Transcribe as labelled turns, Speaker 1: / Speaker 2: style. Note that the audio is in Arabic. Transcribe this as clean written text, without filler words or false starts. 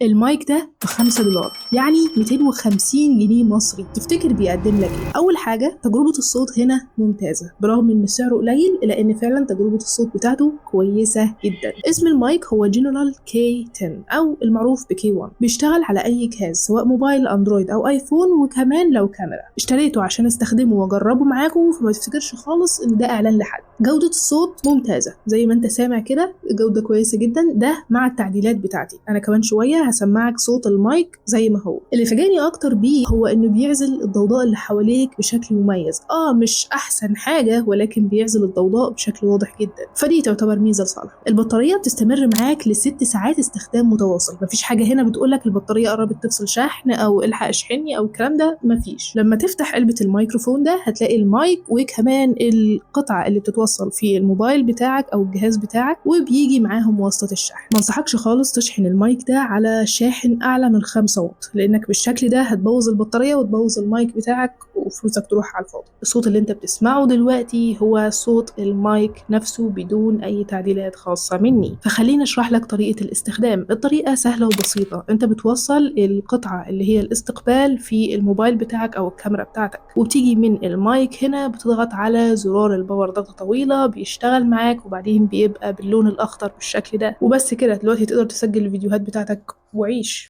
Speaker 1: المايك ده ب5 دولار، يعني 250 جنيه مصري. تفتكر بيقدم لك ايه؟ اول حاجه تجربه الصوت هنا ممتازه برغم ان سعره قليل، الا ان فعلا تجربه الصوت بتاعته كويسه جدا. اسم المايك هو جنرال كي 10 او المعروف بكي 1. بيشتغل على اي جهاز سواء موبايل اندرويد او ايفون، وكمان لو كاميرا. اشتريته عشان استخدمه واجربه معاكم، فما تفتكرش خالص ان ده اعلان لحد. جوده الصوت ممتازه زي ما انت سامع كده، جوده كويسه جدا. ده مع التعديلات بتاعتي. انا كمان شويه هسمعك صوت المايك زي ما هو. اللي فاجئني اكتر بيه هو انه بيعزل الضوضاء اللي حواليك بشكل مميز. مش احسن حاجه، ولكن بيعزل الضوضاء بشكل واضح جدا، فدي تعتبر ميزه لصالحه. البطاريه بتستمر معاك ل6 ساعات استخدام متواصل. مفيش حاجه هنا بتقولك البطاريه قربت تفصل شحن او الحق اشحني او الكلام ده، مفيش. لما تفتح علبه الميكروفون ده هتلاقي المايك وكمان القطعه اللي بتتوصل في الموبايل بتاعك او الجهاز بتاعك، وبيجي معاهم واسطه الشحن. ما انصحكش خالص تشحن المايك ده على شاحن اعلى من 5 واط، لانك بالشكل ده هتبوظ البطاريه وتبوظ المايك بتاعك وفلوسك تروح على الفاضي. الصوت اللي انت بتسمعه دلوقتي هو صوت المايك نفسه بدون اي تعديلات خاصه مني. فخليني اشرح لك طريقه الاستخدام. الطريقه سهله وبسيطه. انت بتوصل القطعه اللي هي الاستقبال في الموبايل بتاعك او الكاميرا بتاعتك، وبتيجي من المايك هنا بتضغط على زرار الباور ضغطه طويله، بيشتغل معاك وبعدين بيبقى باللون الاخضر بالشكل ده. وبس كده، دلوقتي تقدر تسجل الفيديوهات بتاعتك وعيش.